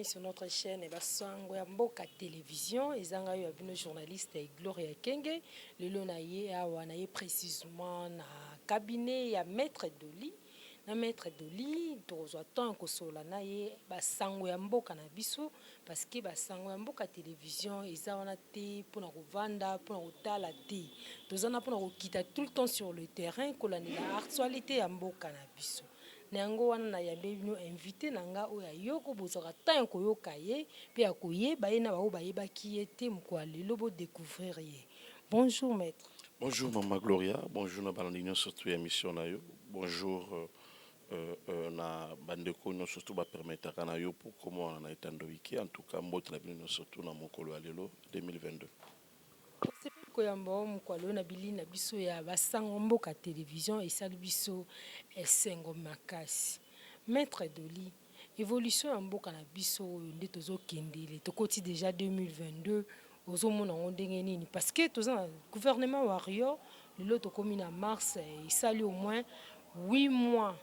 sur notre chaîne et Basango ya Mboka Télévision. Et zanga yo abino journaliste et Gloria Kenge. Le lonaye awa naye précisément na cabinet ya Maître Doli. Na Maître Doli, tozo attend ko sola na ye Basango ya Mboka na biso parce que Basango ya Mboka Télévision eza wana te pona ko vanda, pona ko tala te. Tozana pona ko kita tout le temps sur le terrain ko la actualité ya Mboka na biso. Nango wana na yambe bino invité nanga oya yoko bozaka tan ko yoka ye pe akoyeba ye na ba bayeba ki ete mko lelo bo découvrir ye. Bonjour maître. Bonjour Maman Gloria, bonjour na balandinyo surtout émission na yo. Bonjour na bandeko no surtout ba permettre na yo pour comment on a etando wiki en tout cas mbote na bino surtout na mokolo ya lelo 2022. Sepe koyamba mkwalo na bili na biso ya Basango Mboka Télévision et sali biso esengo makasi. Maître Doli, évolution ya mboka na biso nde tozo kendele tokoti déjà 2022 ozomona ndenge nini parce que toza gouvernement wario lelo tokomi na mars et sali au moins 8 mois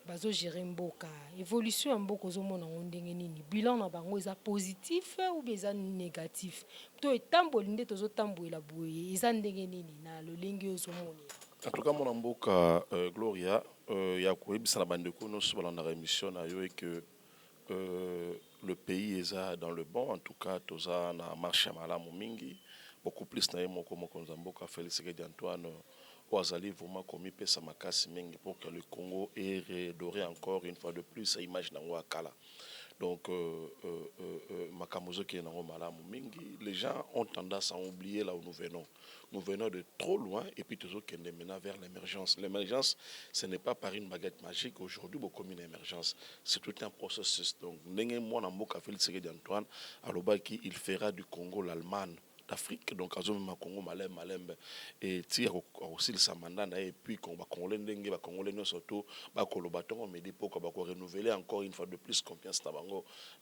bazo gérer mboka évolution ya mboka ozomona ndenge nini bilan na bango eza positif ou bien négatif to etamboli nde tozo tambolela boye eza ndenge nini na lolenge ozomona. En tout cas mon mboka Gloria ya koyebisa na bandeko no so balanda émission na yo et que le pays est dans le bon. En tout cas, toza na marche malamu mingi. Beaucoup plus na moko mboka Félix Tshisekedi Antoine Ouazali vraiment commis pesa makasi mingi pour que le Congo ait redoré encore une fois de plus sa image na wakala. Donc makamozo qui est na malamu mingi, les gens ont tendance à oublier là où nous venons. Nous venons de trop loin et puis toujours qu'on est maintenant vers l'émergence. L'émergence, ce n'est pas par une baguette magique. Aujourd'hui, beaucoup une émergence. C'est tout un processus. Donc, moi, dans mon café, Antoine, il fera du Congo l'Allemagne d'Afrique. Donc, à Congo, Malem, et tire aussi le Samandana, et puis, qu'on va Congolais, surtout, mais des pots qu'on va renouveler encore une fois de plus confiance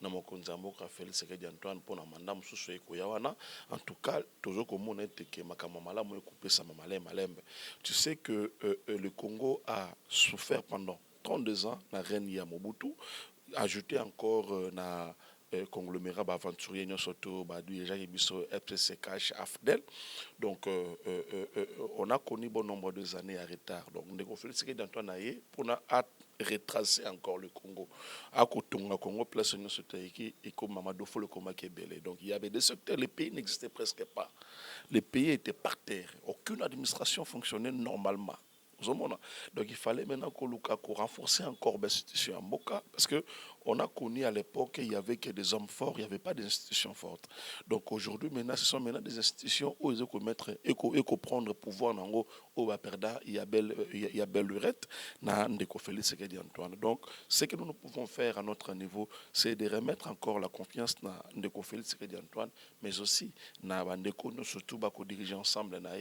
dans mon Konzamboka, Félix Antoine, pour la mandam sous en tout cas, toujours comme on est que tu sais que le Congo a souffert pendant 32 ans, la reine Yamobutu, ajouté encore na conglomérat aventurier surtout déjà FCCH AFDEL. Donc on a connu bon nombre d'années à retard. Donc on a fait d'Antoine Aye pour retracer encore le Congo. À côté du Congo, place et comme Mamadou Fo le combat qui est belé. Donc il y avait des secteurs, les pays n'existaient presque pas. Les pays étaient par terre. Aucune administration fonctionnait normalement. Donc il fallait maintenant qu'on renforcer encore l'institution en Mboka parce que on a connu à l'époque qu'il y avait que des hommes forts, il n'y avait pas d'institutions fortes. Donc aujourd'hui maintenant ce sont maintenant des institutions où ils ont mettre et prendre pouvoir dans au Baperda il y a belle lurette na ndeko Félix Tshisekedi Antoine. Donc ce que nous pouvons faire à notre niveau c'est de remettre encore la confiance na ndeko Félix Tshisekedi Antoine mais aussi na bandeko nous surtout ba ko diriger ensemble na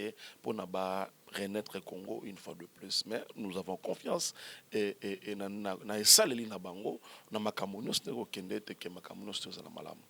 pour na ba renaître Congo une fois de plus. Mais nous avons confiance et na saleli na bango na makamonos ne kende te ke makamonos te za malamu.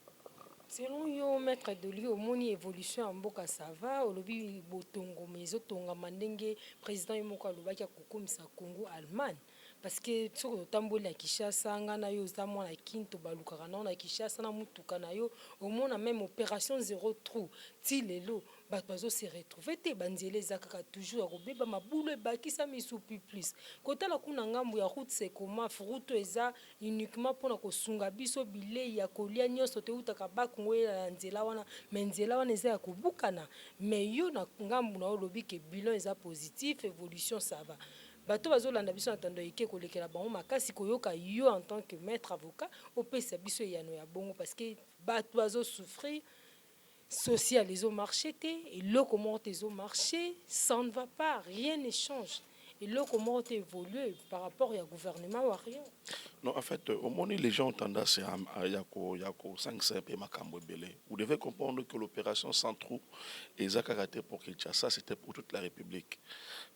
Selon yo maître Doli omoni évolution en mboka ça va olobi botongo mezo tonga mandenge président yomoko alobaki akokomisa Congo Allemagne parce que sur le tamboli ya Kinshasa ngana yo za mwana kinto balukaka na Kinshasa na mutuka na yo omona même opération zéro trou ti lelo bazo se retrouver te banzele zakaka toujours akobeba mabulu ebakisa misupi plus kotala kuna ngambu ya route c'est comment route eza uniquement pona kosunga biso bilei ya kolia nyonso te utaka bakongo ya nzela wana mais nzela wana eza ya kobukana mais yo na ngambu na olobi ke bilan eza positif évolution ça va bato bazolanda biso atando eke kolekela bango makasi koyoka yo en tant que maître avocat opesa biso yano ya bongo parce que bato bazo souffrir social ils ont marché et le comment ils ont marché ça ne va pas rien ne change et le comment évolué par rapport au gouvernement ou rien. Non, en fait, au moment où les gens ont tendance à yako 5 et makambo belé. Vous devez comprendre que l'opération sans trou et Zakaraté pour Kinshasa, c'était pour toute la République.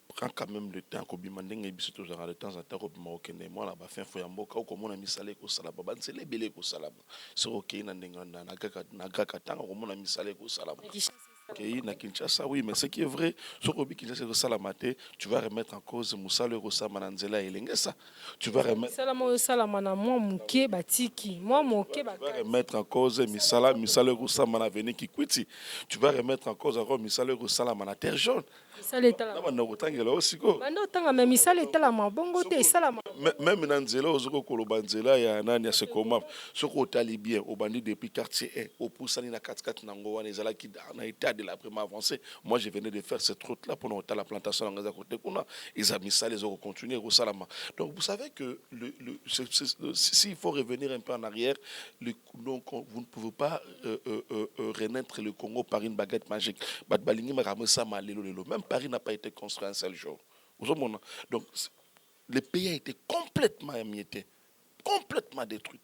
Prends quand même le temps qu'au bimandeng et biso toujours de temps en temps au bimaokene moi là-bas fin foyamboka ou comme on a mis salé ko salaba ban c'est les belé ko salaba. C'est OK na gaka tanga comme on a mis salé ko salaba. Kei na Kinshasa, oui, mais ce qui est vrai, sur Obi Kinshasa Salamate, tu vas remettre en cause Moussa le Rosa Mananzela et Lengesa. Tu vas remettre. Salamana, moi, Mouké, Batiki, moi, Moké, Tu vas remettre en cause Misala Rosa Manaveni Kikwiti. Tu vas remettre en cause encore Misala Rosa Mana Terre Jaune. Même dans Nzela, aux Kolobanzela, il y a un an, il y a ce comment. Ce qu'on tali bien, au bandit depuis quartier 1, au Poussani na 4-4 Nangoan, les ala qui en état de la première avancée. Moi, je venais de faire cette route-là pour nous la plantation dans les côté. Ils ont mis ça, les autres continué au Salama. Donc, vous savez que s'il faut revenir un peu en arrière, donc, vous ne pouvez pas renaître le Congo par une baguette magique. Même Paris n'a pas été construit un seul jour. Donc, le pays a été complètement émietté, complètement détruit.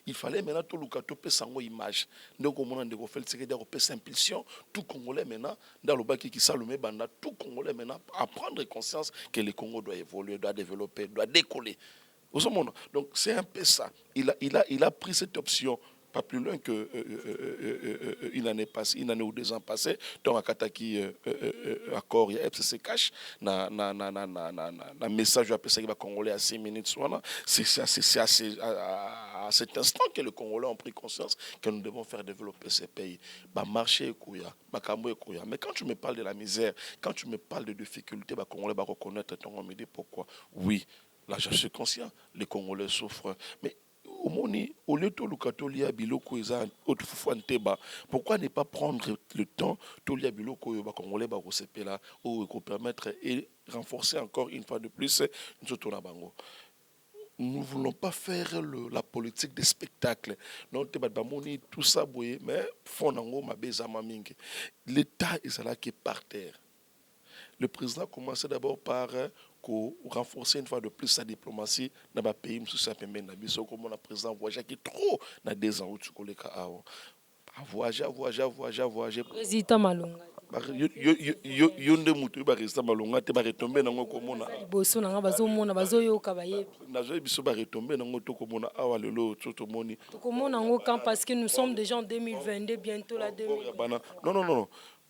Il fallait maintenant tout le monde sans image. Donc, on a fait impulsion. Tout Congolais maintenant, dans le baki qui s'allume, tout Congolais maintenant à prendre conscience que le Congo doit évoluer, doit développer, doit décoller. Donc, c'est un peu ça. Il a pris cette option. Pas plus loin qu'une année passée, une année ou 2 ans passés, donc à Kataki accord, il y a FCC cash, na message à ça qui va Congolais à 6 minutes. C'est à cet instant que les Congolais ont pris conscience que nous devons faire développer ces pays. Marché mais quand tu me parles de la misère, quand tu me parles de difficultés, les Congolais vont reconnaître ton on me dit pourquoi. Oui, là je suis conscient, les Congolais souffrent, mais au lieu de l'Ukatolia Biloko autrefois Nteba, pourquoi ne pas prendre le temps Tolia Biloko Congolais là pour permettre et renforcer encore une fois de plus nous ne voulons pas faire la politique des spectacles. Non, tout ça, mais l'État est là qui est par terre. Le président a commencé d'abord par renforcer une fois de plus sa diplomatie dans le pays. Comme le président voyage qui est trop dans 2 ans. Voyager. Président Malonga. Yonde mutu ba resta Malonga te ba retomber nango komona. Liboso nanga bazomona bazoyoka bayebi. Nazo biso ba retomber nango to komona awa lelo to moni. To komona ngo quand parce que nous sommes déjà en 2022 bientôt la 2023. Non.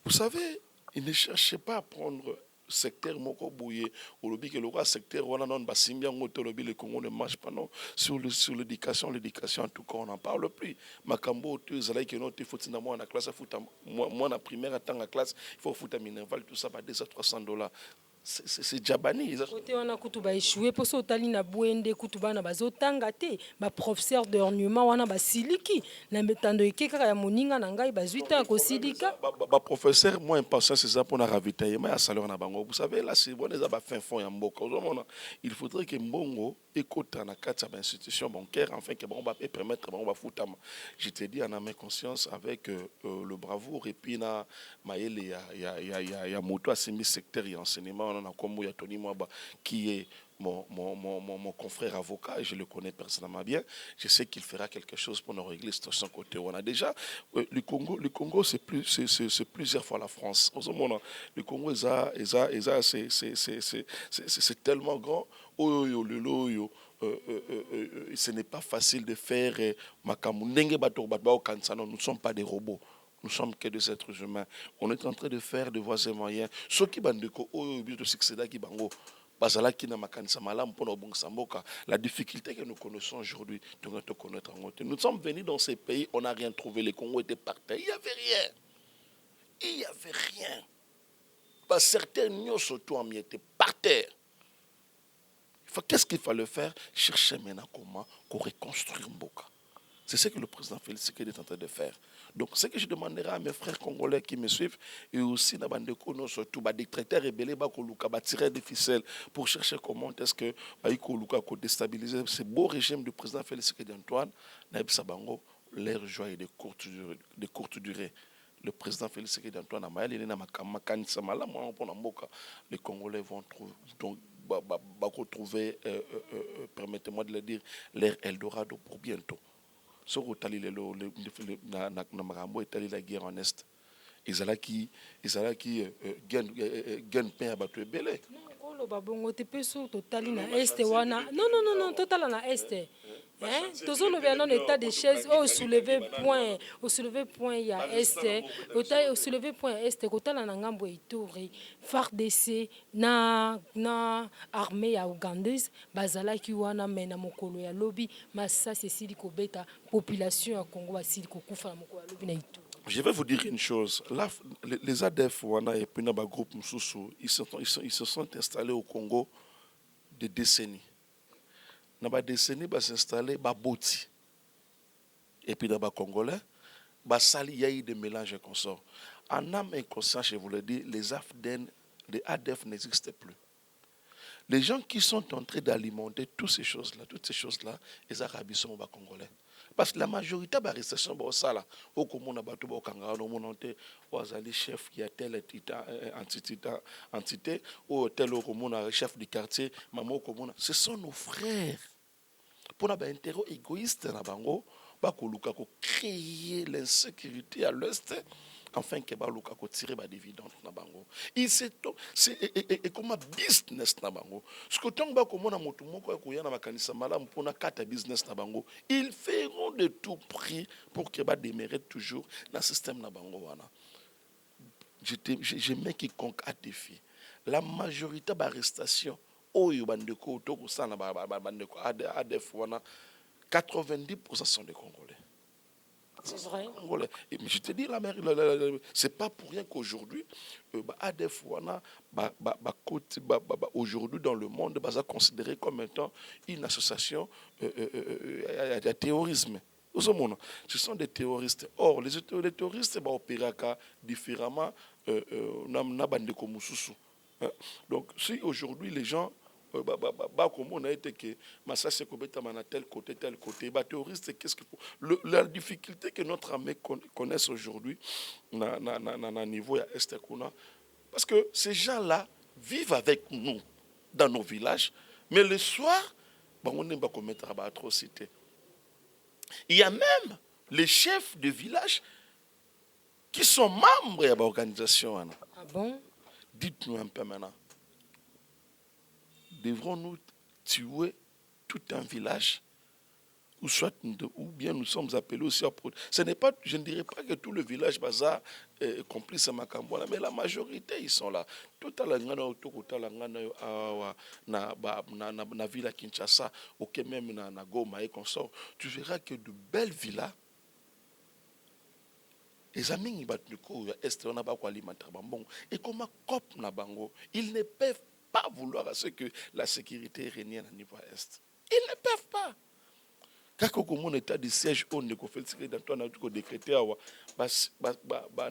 Vous savez, il ne cherchait pas à prendre secteur moko bouillé au lobby que le roi secteur on non basimbia ngoto lobby le Congo ne marche pas non sur l'éducation en tout cas on n'en parle plus makambo tu zala que non te faut na moi na classe futa moi na primaire attend la classe il faut futa minerval tout ça ba 200 $300 c'est Jabani. Côté wana kutu ba échoué pour ça otali na bwende kutu bana bazotanga te ba professeur d'ornement wana basiliki na metando ekeka ya moninga na ngai bazuita ko silika ba professeur moi impatient c'est ça pour na ravitaillement ya salaire na bango. Vous savez là c'est bon les ba fin fond ya mboka. Il faudrait que mbongo écoute na kati ya institution bancaire enfin que bon va permettre bon va futama. Je te dis en âme conscience avec le bravoure et puis na maele ya moto à semi secteur et enseignement on a comme Tony Mwaba qui est mon confrère avocat et je le connais personnellement bien. Je sais qu'il fera quelque chose pour nous régler cette situation côté. On a déjà le Congo c'est plusieurs fois la France. Le Congo c'est tellement grand. Ce n'est pas facile de faire nous ne sommes pas des robots. Nous sommes que des êtres humains. On est en train de faire de voies et moyens. Ceux qui la difficulté que nous connaissons aujourd'hui, nous sommes venus dans ces pays, on n'a rien trouvé. Les Congo étaient par terre. Il n'y avait rien. Il n'y avait rien. Certains nous surtout en étaient par terre. Qu'est-ce qu'il fallait faire? Chercher maintenant comment reconstruire Mboka. C'est ce que le président Félix Tshisekedi est en train de faire. Donc, ce que je demanderai à mes frères congolais qui me suivent, et aussi dans Bandeko, surtout, des traiteurs rebelles, tirer des ficelles pour chercher comment est-ce que va déstabiliser ce beau régime du président Félix Tshisekedi Antoine, leur joie est de courte durée. Le président Félix Tshisekedi Antoine, les Congolais vont trouver, permettez-moi de le dire, leur Eldorado pour bientôt. Ce qui la guerre en Est, ils allaient qui gagnent pain à battre belé. toloba bongo te pe so totali na este wana non totala na este tozolobela dans l'état de chaise au soulever point ya este au soulever point este kotala na ngambo ituri FARDC na armée ya ougandaise bazalaki wana me na mokolo ya lobi masasi esili kobeta population ya Congo basili kokufa na mokolo ya lobi na ituri. Je vais vous dire une chose. Là, les ADF et puis le groupe Moussoussou, ils se sont installés au Congo des décennies. Dans les décennies, ils sont installés à Boti. Et puis dans les Congolais, il y a eu des mélanges et consorts. En âme inconsciente, je vous le dis, les ADF n'existent plus. Les gens qui sont en train d'alimenter toutes ces choses-là, les Arabes sont au Congolais. Parce que la majorité de l'arrestation, c'est ça. Au Commun, les chefs, il y a telle entité, ou tel chef du quartier, maman, ce sont nos frères. Pour un intérêt égoïste, pour créer l'insécurité à l'Est, afin que baluka ko tirer ba dividende na bango. C'est comme un business na bango. Ce que tant ba komona motu moko ko yana makanisa malamu pona kata business na bango, ils feront de tout prix pour que ba démérite toujours dans le système na bango wana. Je mets quiconque à défi. La majorité d'arrestations oyo bandeko to ko sana ba bandeko ADF wana 90% sont des Congolais. C'est vrai. Je te dis, c'est pas pour rien qu'aujourd'hui, ADF aujourd'hui dans le monde, est considéré comme étant une association de terrorisme. Ce sont des terroristes. Or, les terroristes opèrent différemment. Donc, si aujourd'hui les gens comme on a été que Massassi Kobeta à tel côté, terroriste, qu'est-ce qu'il faut? La difficulté que notre armée connaisse aujourd'hui, na niveau à Est, parce que ces gens-là vivent avec nous dans nos villages, mais le soir, on ne va pas commettre atrocité. Il y a même les chefs de village qui sont membres de l'organisation. Ah bon? Dites-nous un peu maintenant. Devrons-nous tuer tout un village ou bien nous sommes appelés aussi à ce n'est pas, je ne dirais pas que tout le village bazar est complice à Makambola, mais la majorité ils sont là. Tout à la na ville à Kinshasa, ok même na Goma et consort, tu verras que de belles villas. Les amis qui battent le coup, est on a pas quoi alimenter bon et comme cop na bango, ils ne peuvent pas vouloir à ce que la sécurité règne à niveau est. Ils ne peuvent pas. Quand on a état de siège, on ne peut pas dans ton article décrété à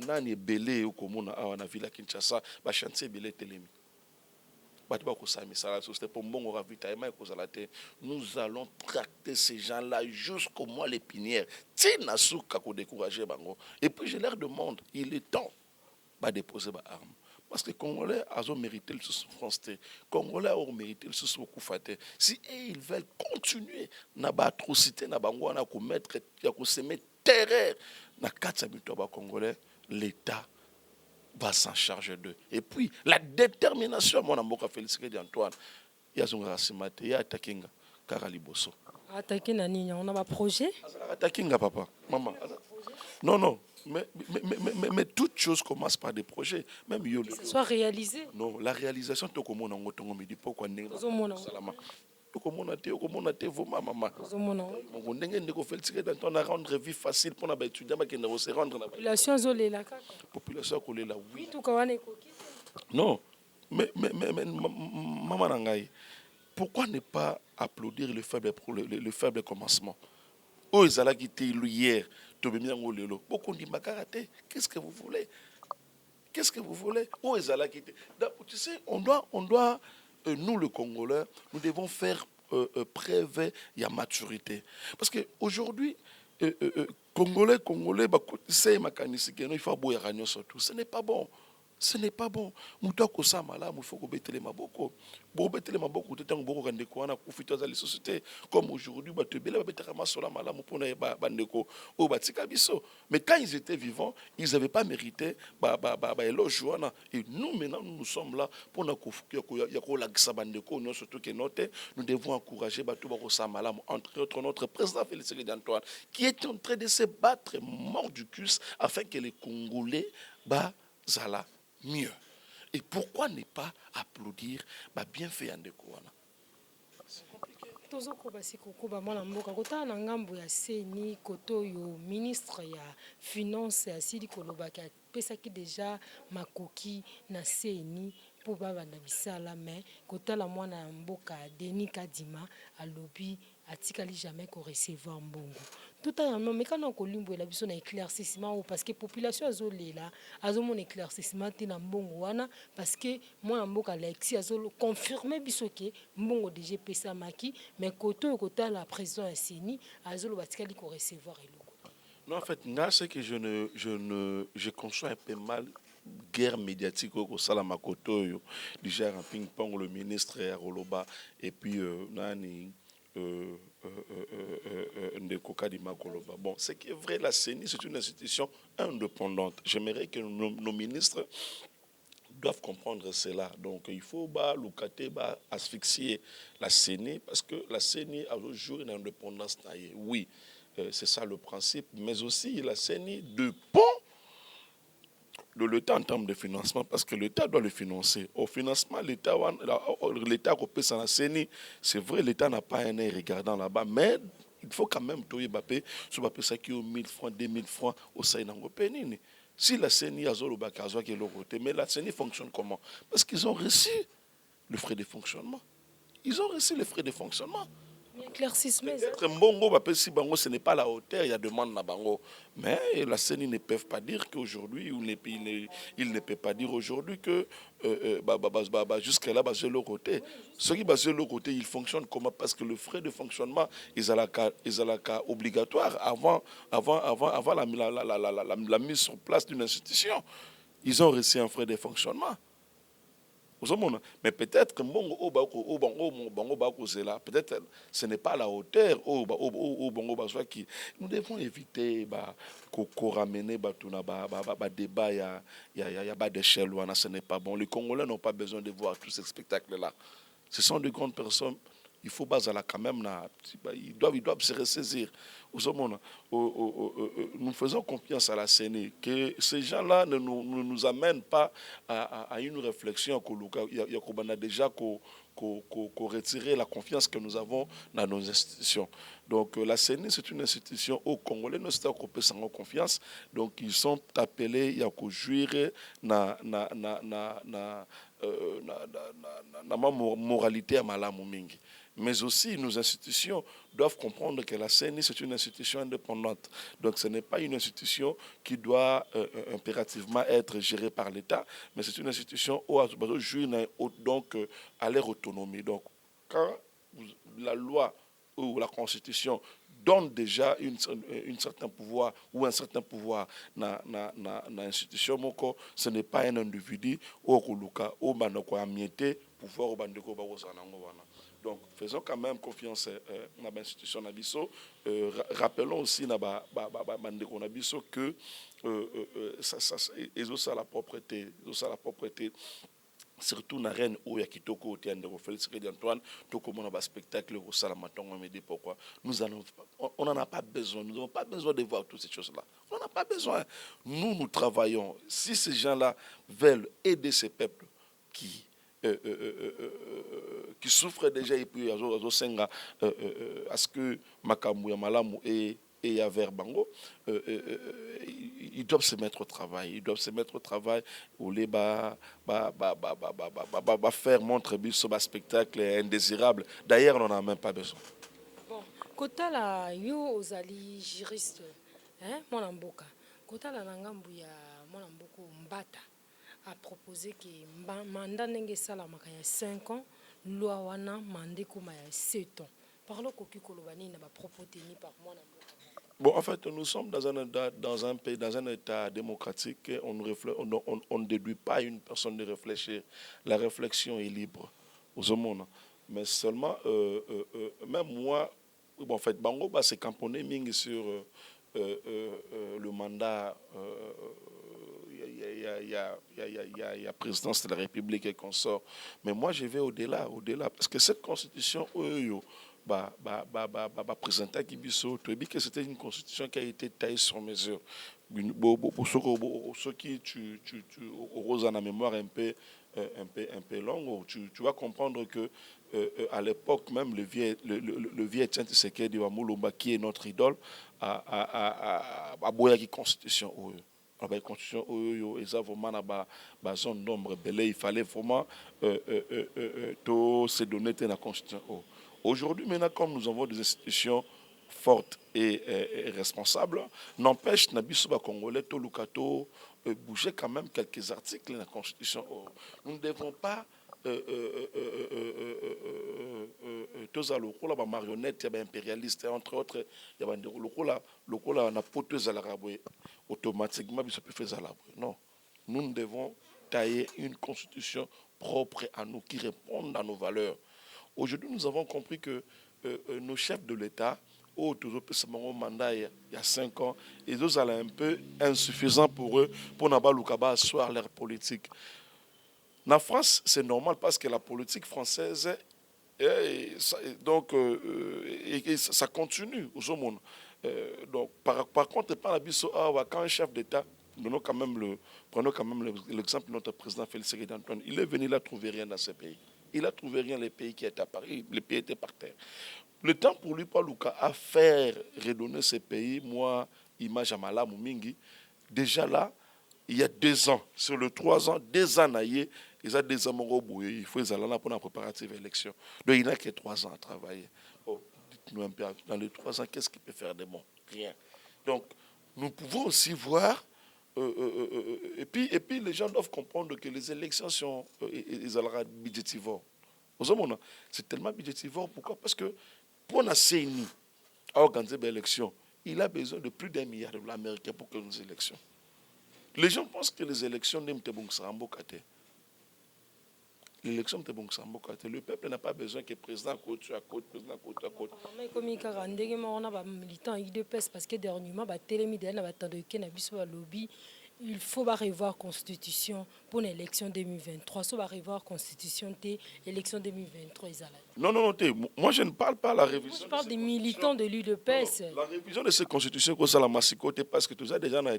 nani belé au commun à la ville à Kinshasa, chantier belé télémi. Nous allons tracter ces gens-là jusqu'au mois l'épinière. Et puis je leur demande, il est temps de déposer ma arme. Parce que les Congolais ont mérité le souffrance. Les Congolais ont mérité le souffrance. Si ils veulent continuer à atrocité, à commettre, à semer terreur dans les Congolais, l'État va s'en charger d'eux. Et puis, la détermination, mon amour, Félix Antoine, il y a un racisme, il y a attaqué Karaliboso. Attaqué Nani, on a un projet? Attaqué papa, maman. Non. Mais toute chose commence par des projets. Même que ce soit réalisé. Non, la réalisation, tu comme on a dit pourquoi on a rendre vie facile pour les étudiants qui ne se rendre la population zolela population kolela oui tout ka wana non mais maman nangai pourquoi ne pas applaudir le faible commencement oh ezala qui était hier to bemia ngolelo beaucoup dit makarate qu'est-ce que vous voulez oh ezala qui était tu sais on doit nous les Congolais nous devons faire preuve de maturité parce que aujourd'hui Congolais il faut boire surtout ce n'est pas bon ce n'est pas bon. Muto kosa malamu, il faut que betele maboko. Bo betele maboko te tango boko kande ko wana kufita za les sociétés comme aujourd'hui ba tebele ba betela masola malamu pona ba ndeko o batika biso. Mais quand ils étaient vivants, ils n'avaient pas mérité éloge wana. Et nous maintenant nous sommes là pour na ko lakisa bandeko non surtout que note nous devons encourager ba to ba kosa malamu entre autres notre président Félix Antoine qui est en train de se battre mort du cul afin que les Congolais zala mieux. Et pourquoi ne pas applaudir bien fait en découana? Tozoko basi kokuba mwana mboka kotala na ngambo ya seni koto yo ministre ya finance asili kolobaka pesaki déjà makoki na seni pour bavanda bisala mais kotala mwana mboka Denis Kadima alobi atikali jamais ko recevoir mbongo tout à l'heure mais quand on kolimbo la biso na éclaircissement parce que population azolela azomona éclaircissement tina mbongo wana parce que mwana mboka Alexis azolo confirmer biso ke mbongo déjà pesa maki mais koto kotala président ya Seni azolo batikali ko recevoir eloko. Non, en fait, là, c'est que je conçois un peu mal guerre médiatique au Salamakoto, du genre en ping-pong, le ministre Aroloba, et puis Nani. Ndeko Kadima Koloba. Bon, ce qui est vrai, la CENI, c'est une institution indépendante. J'aimerais que nos ministres doivent comprendre cela. Donc, il faut asphyxier la CENI parce que la CENI a toujours une indépendance. Oui, c'est ça le principe. Mais aussi, la CENI dépend de l'État en termes de financement, parce que l'État doit le financer. Au financement, l'État repère ça la CENI. C'est vrai, l'État n'a pas un œil regardant là-bas, mais il faut quand même tout Mbappé, sur Mbappé ça qui est 1000 francs, 2000 francs au Saïnango Penini. Si la CENI a zolo bakazo qui est l'autre côté, mais la CENI fonctionne comment? Parce qu'ils ont reçu le frais de fonctionnement. Ils ont reçu les frais de fonctionnement. Peut-être Mbongo, si Bango, ce n'est pas la hauteur, il y a demande à Bango. Mais la CENI ne peuvent pas dire qu'aujourd'hui, ils ne peuvent pas dire aujourd'hui que jusqu'à là, basé leur côté. Ceux qui basent leur côté, ils fonctionnent comment? Parce que le frais de fonctionnement, ils ont la cas obligatoire avant la mise sur place d'une institution. Ils ont reçu un frais de fonctionnement. Mais peut-être que peut-être ce n'est pas à la hauteur qui nous devons éviter qu'on ramène débat il y a d'échelle ce n'est pas bon. Les Congolais n'ont pas besoin de voir tous ces spectacles là. Ce sont de grandes personnes. Il faut quand même ils doivent se ressaisir. Nous faisons confiance à la CENI que ces gens-là ne nous amènent pas à une réflexion. Il y a déjà retirer la confiance que nous avons dans nos institutions. Donc la CENI, c'est une institution au Congolais, nous sommes sans confiance. Donc ils sont appelés à jouir na moralité à malamu mingi. Mais aussi, nos institutions doivent comprendre que la CENI, c'est une institution indépendante. Donc, ce n'est pas une institution qui doit impérativement être gérée par l'État, mais c'est une institution où donc à leur autonomie. Donc, quand la loi ou la Constitution donne déjà un certain pouvoir ou un certain pouvoir dans l'institution, ce n'est pas un individu ou pouvoir au bandeko. Donc, faisons quand même confiance à l'institution Nabiso. Rappelons aussi que ils ont la propreté. Surtout na reine oya kitoko tiande Félix Antoine tout comme on a un spectacle au Salamatongo mais pourquoi on n'en a pas besoin, nous n'avons pas besoin de voir toutes ces choses là, on n'en a pas besoin. Nous travaillons. Si ces gens là veulent aider ces peuples qui souffrent déjà et puis à ce que Makamou ya Malamu et à Verbango, ils doivent se mettre au travail. Ils doivent se mettre au travail où les faire montrer ce spectacle indésirable. D'ailleurs, on n'en a même pas besoin. Bon, kota la yo ozali juriste, hein, mon mboka. Kota la ngambu ya mon mboko Mbata a proposé que mandat nenge sala makaya 5 ans, loi wana mandé kuma ya 7 ans. Parlo koki kolobani na ba propos tenu par mon mboka. Bon, en fait, nous sommes dans un pays, dans un État démocratique. Et on ne déduit pas à une personne de réfléchir. La réflexion est libre aux hommes. Mais seulement, même moi, bon, en fait, Bango, bah, c'est camponné ming sur le mandat. Il y a présidence de la République et consort. Mais moi, je vais au-delà, au-delà. Parce que cette constitution, présenté à Kibiso, tu as dit que c'était une constitution qui a été taillée sur mesure. Pour ceux qui, rose en mémoire un peu longue, tu vas comprendre que à l'époque même, le vieux Etienne Tshisekedi wa Mulumba, qui est notre idole, a boyé la constitution. La constitution et ça vraiment na zone d'ombre belé, il fallait vraiment tout se donner la constitution. Aujourd'hui, maintenant, comme nous avons des institutions fortes et responsables, n'empêche Nabiso Congolais, tout Lukato, bouger quand même quelques articles de la constitution. Nous ne devons pas tous à l'eau la marionnette, il y a impérialiste, entre autres, il y a l'eau la na poteuse à l'arabe automatiquement, ça peut faire ça. Non, nous devons tailler une constitution propre à nous, qui réponde à nos valeurs. Aujourd'hui, nous avons compris que nos chefs de l'État, au mandat il y a 5 ans, ils ont un peu insuffisant pour eux, pour n'avoir asseoir leur politique. En France, c'est normal parce que la politique française, ça continue au monde. Donc, par contre, quand un chef d'État, prenons quand même l'exemple de notre président Félix Tshisekedi Antoine, il est venu, il n'a trouvé rien dans ce pays. Il n'a trouvé rien, les pays qui étaient à Paris, les pays étaient par terre. Le temps pour lui, Paul Luka, à faire redonner ces pays, moi, image à Malam ou Mingi, déjà là, il y a 2 ans, sur le 3 ans, 2 ans, ils ont 2 ans, il faut les aller là pour la préparative élection. Donc il n'a que 3 ans à travailler. Oh, dites-nous un peu, dans les 3 ans, qu'est-ce qu'il peut faire de bon? Rien. Donc, nous pouvons aussi voir, et puis les gens doivent comprendre que les élections sont budgétivores. C'est tellement budgétivore. Pourquoi? Parce que pour la CENI, à organiser des élections, il a besoin de plus d'1 milliard de dollars américains pour que nous élections. Les gens pensent que les élections n'aiment pas l'élection de Bongsamboka. Le peuple n'a pas besoin que le président côte à côte, président côte à côte. Comme il y a des militants IDPS parce que dernièrement, lobby. Il faut revoir la constitution pour l'élection 2023. Il faut revoir la constitution pour l'élection 2023. Non, moi je ne parle pas de la révision. Je parle des militants de l'UDPS. La révision de ces constitutions, c'est la massicote parce que tout ça déjà dans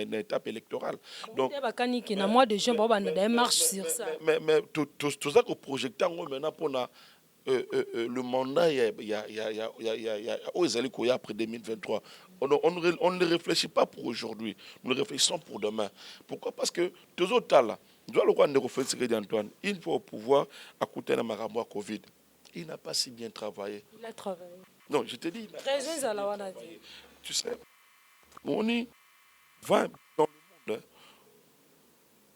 l'étape électorale. Donc, il y a moins de gens qui marchent sur ça. Mais tout ça qu'on projette maintenant pour le mandat, il y a après 2023. On ne réfléchit pas pour aujourd'hui, nous réfléchissons pour demain. Pourquoi? Parce que tous autres là, Antoine, il faut pouvoir écouter la marabout Covid. Il n'a pas si bien travaillé. Il a travaillé. Non, je te dis. Tu sais, on y va dans le monde.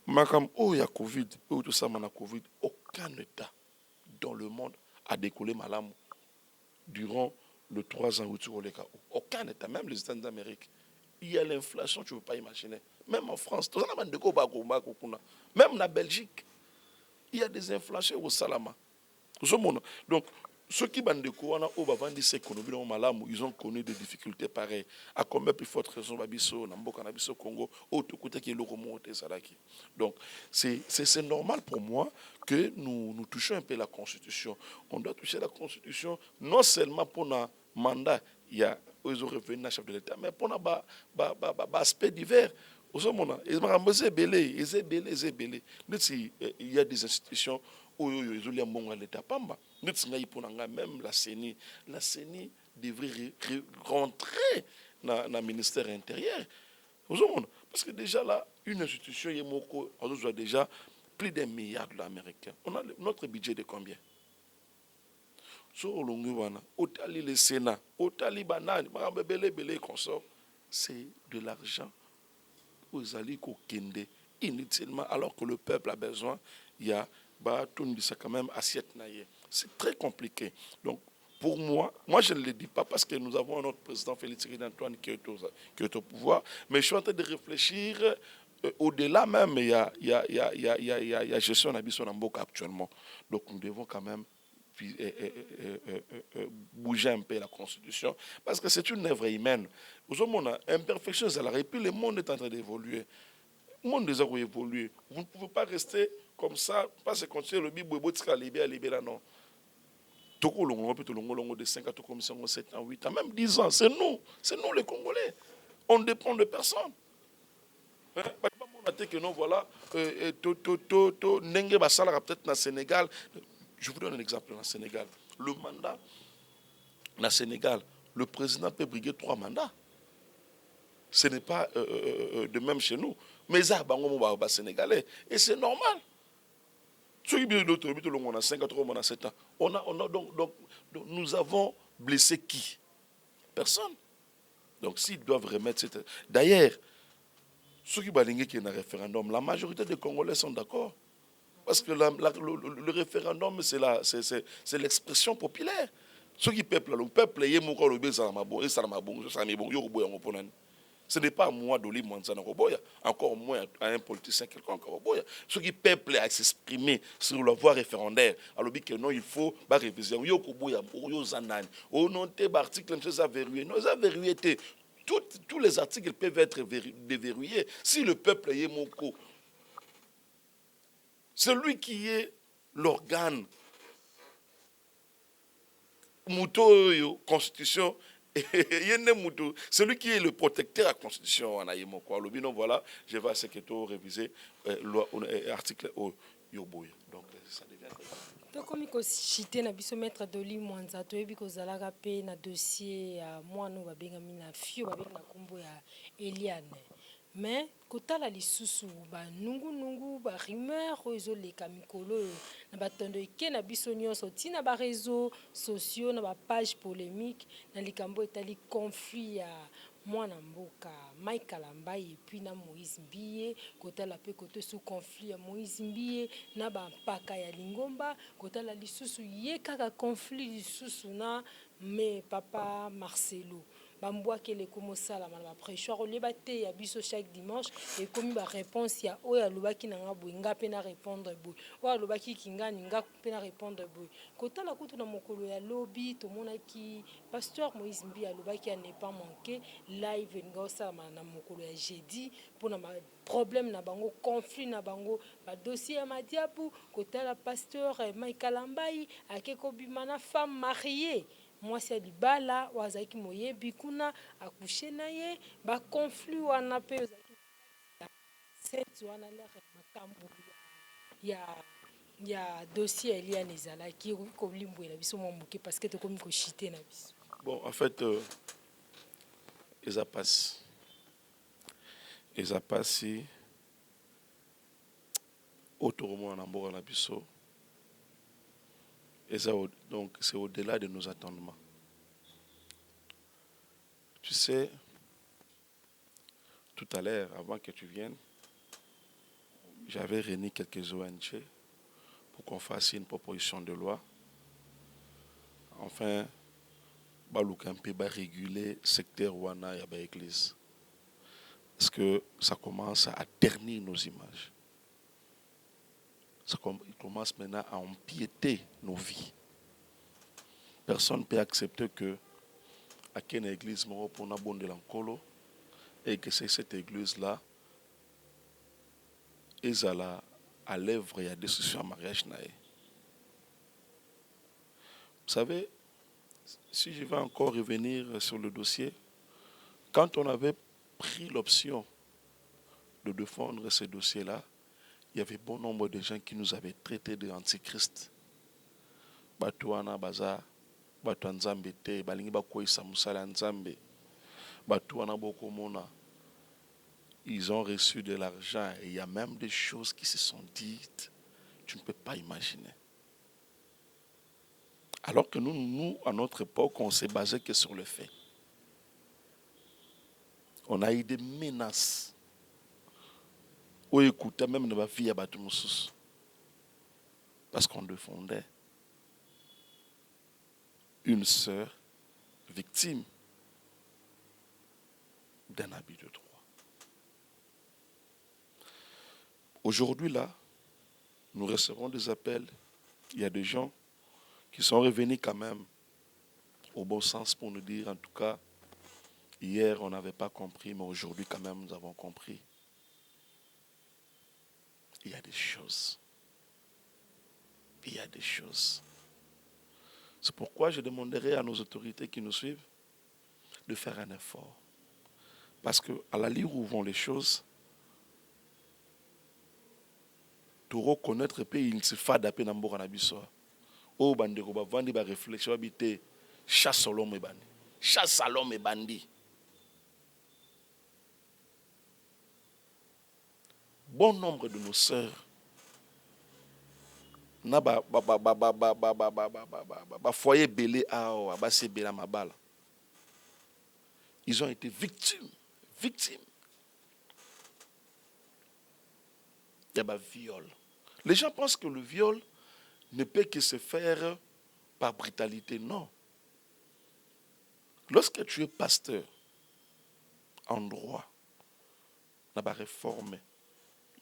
Makam, il y a Covid, tout ça, Covid, aucun État dans le monde a décollé Malam durant le 3 ans où tu roules. Aucun État, même les États d'Amérique. Il y a l'inflation, tu ne peux pas imaginer. Même en France, même en Belgique, il y a des inflations au Salama. Donc, ceux qui ont vendu cette économie, ils ont connu des difficultés pareilles. À combien plus forte raison, Congo, donc, c'est normal pour moi que nous touchions un peu la Constitution. On doit toucher la Constitution non seulement pour un mandat, il y a aux revenus chef de l'État, mais pour un aspect divers. Il y a des institutions où il y a l'État. Même la CENI devrait rentrer dans le ministère intérieur. Parce que déjà là, une institution, on a déjà plus d'1 milliard de dollars américains. On a notre budget de combien? Sur le Sénat, c'est de l'argent aux alliés Kende inutilement, alors que le peuple a besoin, il y a quand même assiette naïe. C'est très compliqué. Donc, pour moi je ne le dis pas parce que nous avons notre président Félix Antoine qui est au pouvoir, mais je suis en train de réfléchir au-delà même, il y a gestion d'habitation en Mboka actuellement. Donc nous devons quand même bouger un peu la Constitution, parce que c'est une œuvre humaine. Vous avez une imperfection, et puis le monde est en train d'évoluer. Le monde déjà évolué. Vous ne pouvez pas rester comme ça, pas se continuer le bibo, non. Toko longo, peut longo de 5 à Toko 7 ans, 8 ans, même 10 ans. C'est nous les Congolais. On dépend de personne. Que non, voilà, Nenge Basala peut-être dans le Sénégal. Je vous donne un exemple dans le Sénégal. Le mandat, dans le Sénégal, le président peut briguer 3 mandats. Ce n'est pas de même chez nous. Mais ça, c'est sénégalais. Et c'est normal. Ceux qui ont d'autres, on a 5 ans, on a 7 ans. Donc, nous avons blessé qui? Personne. Donc, s'ils doivent remettre cette... D'ailleurs, ceux qui ont un référendum, la majorité des Congolais sont d'accord. Parce que le référendum, c'est l'expression populaire. Ceux qui peuplent, le peuple, ce n'est pas à moi d'Oli Mwanzana Roboya, encore moins à un politicien quelconque Roboya. Ceux qui peuplent à s'exprimer sur la voie référendaire, alors que non, il faut réviser. Au nom de l'article, ça verrouillé. Non, ça verrouillé. Tous les articles peuvent être déverrouillés si le peuple est moko. Celui qui est l'organe, Mouto, Constitution, celui qui est le protecteur de la Constitution, voilà, je vais à ce que tu réviser l'article au Yoboy. Donc, ça devient to komi ko cité na biso maître Doli Mwanza to yebi ko zalaka pe na dossier ya mwana babengami na fio babenga kombo ya Eliane. Mais kotala lisusu ba nungu ba rumeur oyo ezoleka mikolo na batondo eke na biso nyonso tina ba réseaux sociaux na ba page polémique na likambo etali conflit ya mwana mboka Mike Kalambai et puis na Moïse Mbiye kotala pe kote sous conflit ya Moïse Mbiye na ba mpaka ya Lingomba kotala lisusu ye kaka conflit lisusu na me papa Marcelo bambwaki eleko mosalama na baprêcheur oleba te ya biso chaque dimanche ekomi baréponse ya oyo alobaki na nga boye nga mpe na répondre boye oyo alobaki kingani nga mpe na répondre boye kotala kutu na mokolo ya lobi tomonaki pasteur Moïse Mbi alobaki ya ne pas manquer live elinga osalama na mokolo ya jeudi mpona problème na bango conflit na bango badossier ya madiabu kotala pasteur Mike Kalambai ake kobima na femme mariée mwasi ya libala oyo azalaki moyebi kuna akushe na ye baconflit wana mpe ozalaki sete wana lere makambo ya dossier ya Eliane ezalaki kolimbwela biso mwa moke parce que tokomi koshite na biso. Bon, en fait, eza pasi otoromona na mboka na biso. Donc, c'est au-delà de nos attendements. Tu sais, tout à l'heure, avant que tu viennes, j'avais réuni quelques ONG pour qu'on fasse une proposition de loi. Enfin, Baloukampi va réguler le secteur Wana et l'église. Parce que ça commence à ternir nos images. Il commence maintenant à empiéter nos vies. Personne ne peut accepter que à quelle église pour na bonde l'encolo et que c'est cette église-là est à l'œuvre et à décision à mariage naé. Vous savez, si je vais encore revenir sur le dossier, quand on avait pris l'option de défendre ce dossier-là, il y avait bon nombre de gens qui nous avaient traités d'antichrist. Batouana baza, Batouan Nzambe te, balingi bakoisa musala Nzambe. Batouana bokomona. Ils ont reçu de l'argent et il y a même des choses qui se sont dites, tu ne peux pas imaginer. Alors que nous, à notre époque, on s'est basé que sur le fait. On a eu des menaces. Ou écoutez, même de ma vie à Batumoussous. Parce qu'on défendait une sœur victime d'un abus de droit. Aujourd'hui, là, nous recevons des appels. Il y a des gens qui sont revenus quand même au bon sens pour nous dire, en tout cas, hier, on n'avait pas compris, mais aujourd'hui, quand même, nous avons compris. Il y a des choses. Il y a des choses. C'est pourquoi je demanderai à nos autorités qui nous suivent de faire un effort. Parce qu'à la ligne où vont les choses, de reconnaître que il se fait d'appeler dans le monde. Oh, bandeko, ba vandi ba réflexion, habité, chasse à l'homme et bandi. Chasse à l'homme et bandi. Bon nombre de nos sœurs na foyer belé à base bela mabala. Ils ont été victimes. Il y a un viol. Les gens pensent que le viol ne peut que se faire par brutalité. Non. Lorsque tu es pasteur en droit, il y a réforme.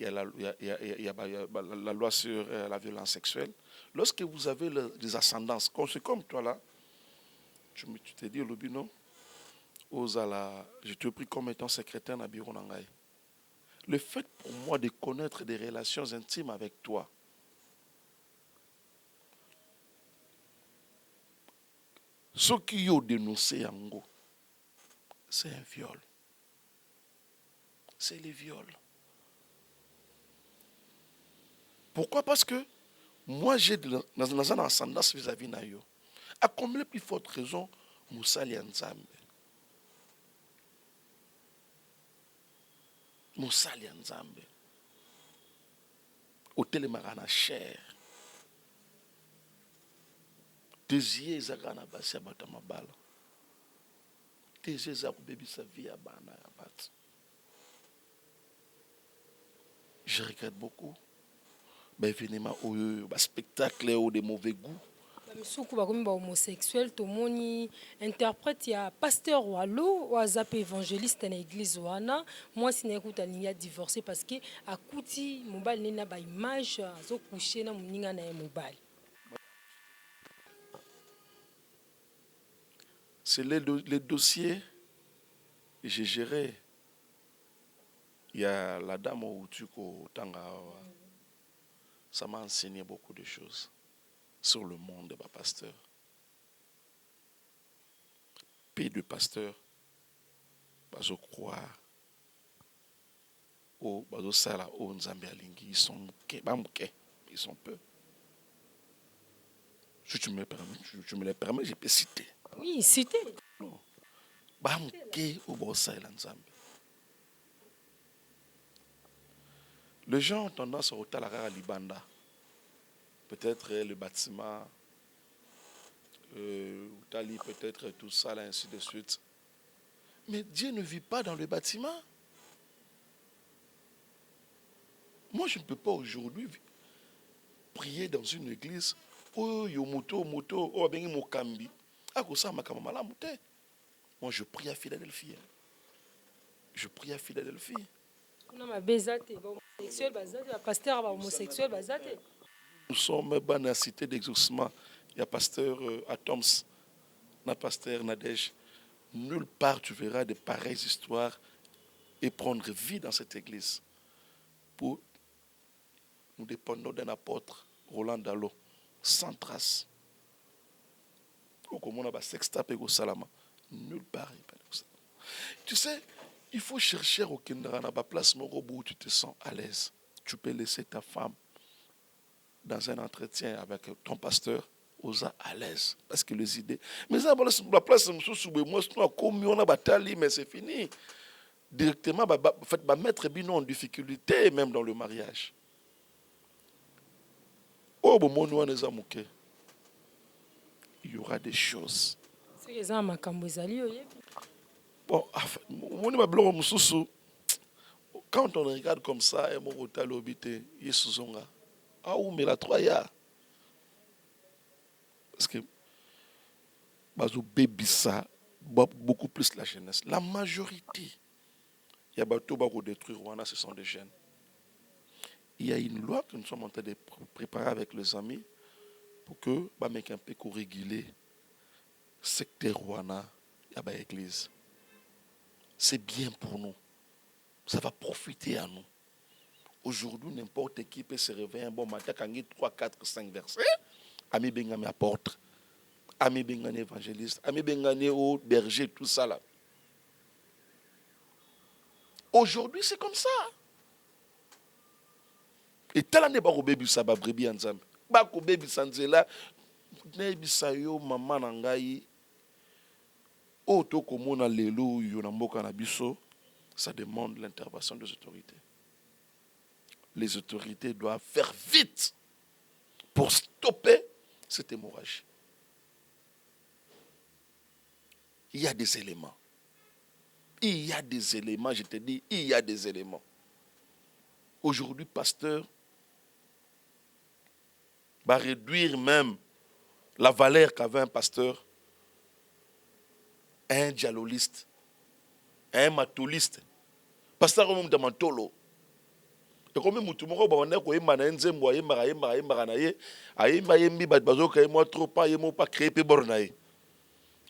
Il y a la loi sur la violence sexuelle. Lorsque vous avez des ascendances, c'est comme toi là, tu t'es dit, Lobino, je te prie comme étant secrétaire dans le bureau Nangaï. Le fait pour moi de connaître des relations intimes avec toi, ce qui ont dénoncé en gros, c'est un viol. C'est les viols. Pourquoi? Parce que moi, j'ai dans une ascendance vis-à-vis de Nayo. À combien de plus forte raison, Moussali Nzambe. Moussali Nzambe. Hôtel Marana cher. Désir Zagana Bassia Batamabala. Désir Zagoubébi sa vie à Bana Yabat. Je regrette beaucoup. Ben, événement, spectacle ou des mauvais goûts. Misuku bakomi ba homosexuel tomoni interprète ya pasteur walo wazape évangéliste na église wana moi sina ekuta linya divorcer parce que akuti mobali nena ba image azo coucher na muninga na mobali. C'est les dossiers que j'ai gérés. Il y a la dame au Tuko Tanga. Ça m'a enseigné beaucoup de choses sur le monde des pasteurs. Pays de pasteurs, bazo croire au bazo sala au Nzambe alingi, ils sont ils sont peu. Si tu me les permets, je peux citer. Oui, citer. Non. Bamke au Bosaïla Nzambe. Les gens ont tendance à retarder à Libanda. Peut-être le bâtiment, peut-être tout ça, là, ainsi de suite. Mais Dieu ne vit pas dans le bâtiment. Moi, je ne peux pas aujourd'hui prier dans une église. Oh, yo moto, oh, ben mokambi. Ah, comme ça, ma kamala mouté. Moi, je prie à Philadelphie. Je prie à Philadelphie. On a ma bezate, homosexuel, bazate, pasteur homosexuel, bazate. Nous sommes dans la cité d'exaucement. Il y a pasteur Atoms, il y a pasteur Nadège. Nulle part tu verras de pareilles histoires et prendre vie dans cette église. Nous dépendons d'un apôtre, Roland Dallot, sans trace. Comme on a sextape et salama. Nulle part. Tu sais, il faut chercher au Kendra, à la place où tu te sens à l'aise. Tu peux laisser ta femme dans un entretien avec ton pasteur, osa à l'aise. Parce que les idées. Mais ça, la place, moi, comme on a bataillé, mais c'est fini. Directement, mettre Bino en difficulté, même dans le mariage. Oh, bon, il y aura des choses. Bon, quand on regarde comme ça, ah, mais la 3 ya. Parce que bazo bébissa beaucoup plus la jeunesse. La majorité, il y a bateau bako détruire Rwanda, ce sont des jeunes. Il y a une loi que nous sommes en train de préparer avec les amis pour que bah mec un peu réguler secteur Rwanda, il y a l'église. C'est bien pour nous. Ça va profiter à nous. Aujourd'hui, n'importe qui peut se réveiller un bon matin, quand il y a 3, 4, 5 versets. Ami Bengami apôtre, Ami Bengani évangéliste, Ami Bengani au berger, tout ça là. Aujourd'hui, c'est comme ça. Et tel année, bako baby ça ba brebi ensemble. Bako baby sanzela, nebisa yo maman nangai. O to komona lelo yo na mboka na biso, ça demande l'intervention des autorités. Les autorités doivent faire vite pour stopper cette hémorragie. Il y a des éléments. Il y a des éléments, je te dis, il y a des éléments. Aujourd'hui, pasteur va réduire même la valeur qu'avait un pasteur à un dialoliste, à un matoliste. Pasteur, on me demande tolo. Et comme mutu moko ba wana ko yema na nzembo yema na ye ayemba yembi ba bazoka yemo trop pas yemo pas créer pe bornaye.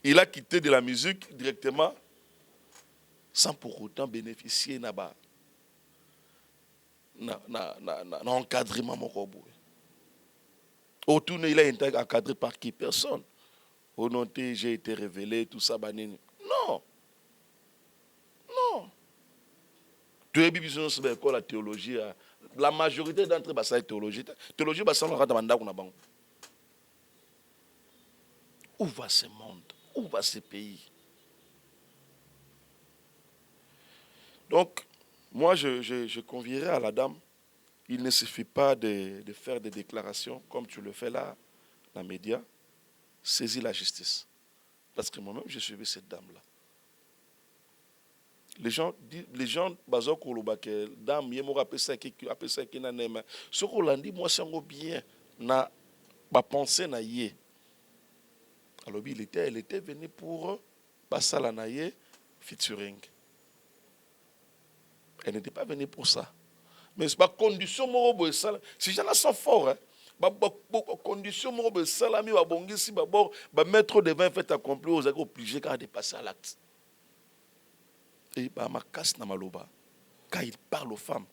Il a quitté de la musique directement sans pour autant bénéficier na encadrement moko boye. Autour il a été encadré par qui? Personne. Au nom de j'ai été révélé tout ça banini. Non. Non. Tu es bibi sur la théologie. La majorité d'entre eux, c'est la théologie. Théologie, c'est la théologie. Où va ce monde? Où va ce pays? Donc, moi, je convierais à la dame, il ne suffit pas de faire des déclarations comme tu le fais là, dans les médias, saisis la justice. Parce que moi-même, j'ai suivi cette dame-là. Les gens, bazok kolobake dame yemo apesa ki na nema. Ce qu'on l'a dit moi c'est bien na ba penser na yé. Alors elle était venue pour basala na yé featuring. Elle n'était pas venue pour ça. Mais c'est pas condition moro ça. Si j'en sont forts hein. Ba condition moro ça là mi ba bongisi ba bord ba mettre de 20 fait accompli aux obligés quand de passer à l'acte. Et bah ma casse na maloba quand il parle aux femmes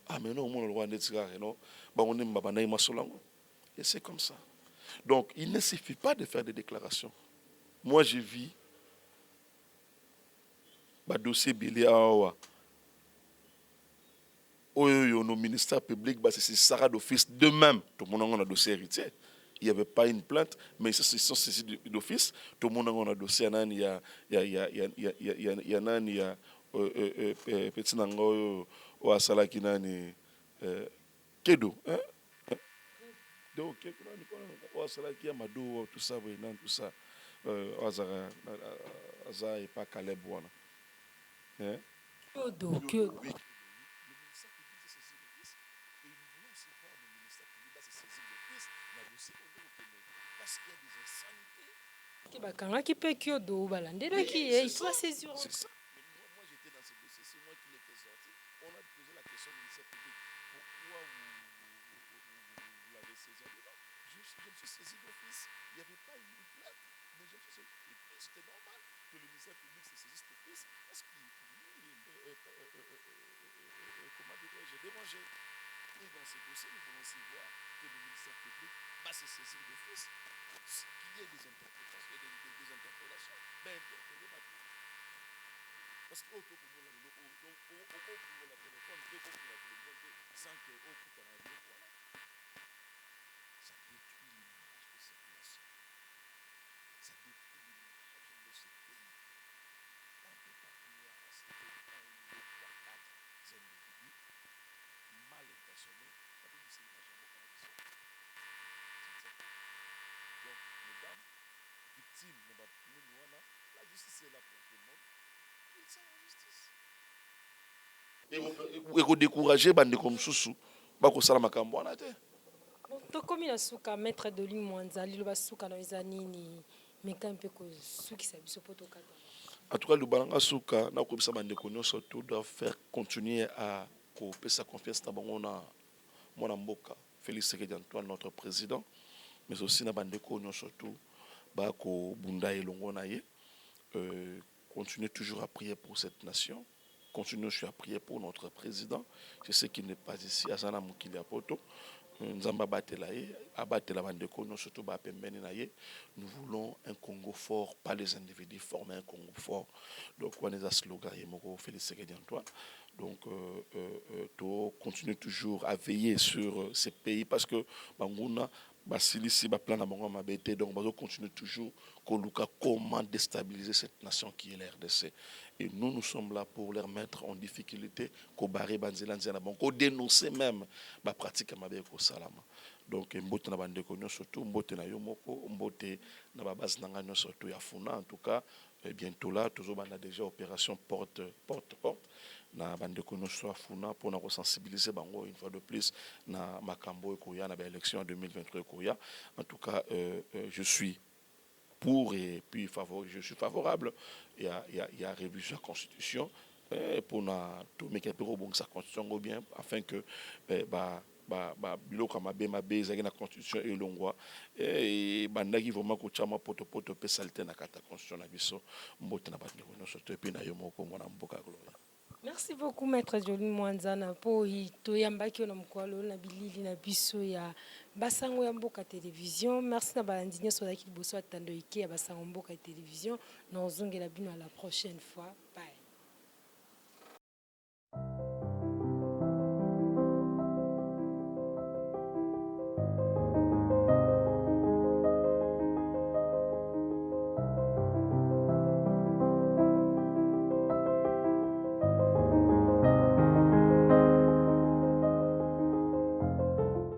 ah mais non on le roi n'etira non bah on aime babana ima solango et c'est comme ça. Donc il ne suffit pas de faire des déclarations. Moi j'ai vu bah dossier Billy Awa au ministère public bah c'est Sarah d'office de même tout le monde a un dossier héritier. Il n'y avait pas une plainte, mais ils sont saisis d'office. Tout le monde a un dossier. Il y a petit nango au asala qui nani kedo hein donc au asala qui a mado tout ça tout ça azara aza et pas Caleb wana hein Kyodo. Qui bakangaki pe Kyodo balandelaki il faut saisir. C'est ça. Moi j'étais dans ce dossier, c'est moi qui l'ai fait sortir. On a posé la question au ministère public. Pourquoi vous l'avez saisi? Je me suis saisi d'office. Il n'y avait pas une plainte, mais je me suis saisi. Et puis c'était normal que le ministère public se saisisse d'office parce que comment dirais-je, dérangé. Et dans ce dossier, nous voulons aussi voir que le ministère public va se saisir d'office. Qu'il y ait des interprétations, des interpellations, ben interpeller ma vie. Parce que auto pour la téléphone, sans que au coup de la radio, voilà. Ça détruit l'image de cette nation. Ça détruit l'image de ce pays. On ne peut pas vouloir accepter un ou deux, trois, quatre individus mal intentionnés. Ça veut dire que c'est l'image de la nation. Donc, mesdames, victimes, la justice est là pour tout le monde. Ils sont en justice. Et vous découragez, bande comme Soussou, bako sala makambo wana te. Tokomi na suka maître de ligne Mwanzali lo basuka na ezanini meka mpe kozukisa biso po tokata. En tout cas, le Balanga Souka, na ko bisa bande konyo surtout doit faire continuer à couper sa confiance dans mon mboka Félix Tshisekedi Antoine, notre président, mais aussi na bande konyo surtout ba ko bunda elongo na ye. Continuer toujours à prier pour cette nation. Continuons à prier pour notre président. Je sais qu'il n'est pas ici, à Sana Mukili Apoto. Nzamba Batelaye, Abatela Bandeko, nous surtout Bapembeni Naye. Nous voulons un Congo fort, pas les individus former un Congo fort. Donc, on est à slogan, Yemoko Félix Tshisekedi Antoine. Donc, continuer toujours à veiller sur ces pays parce que Bangouna, Basilisi, Baplan, Bangouna, Mabete, donc, on va continuer toujours comment déstabiliser cette nation qui est la RDC. Et nous, nous sommes là pour les remettre en difficulté, qu'on barre Banzelanzana, qu'on dénoncer même la pratique à Mabeko Salama. Donc, mbote na bande konyo surtout, mbote na yomoko, mbote na babase nanga surtout yafuna. En tout cas, bientôt là, toujours on a déjà opération porte. Na bande konyo soit funa pour nous sensibiliser bango une fois de plus na makambo ekoya na ba élection en 2023 ekoya. En tout cas, je suis pour et puis je suis favorable. Il y a révision de la Constitution pour tout mettre sa Constitution bien afin que biloko mabe ezaki na Constitution et longwa et bandaki vraiment ko chama poto pe salté na kata Constitution na biso mbote na bandeko nyonso to pe na yo moko mona mboka gloire. Merci beaucoup maître Joline Mwanzana po toyambaki na mkwalo na bilili na biso ya basango ya mboka télévision. Merci na balandi nyonso bazaki liboso atando ike ya basango mboka télévision. Nozongela bino à la prochaine fois. Bye.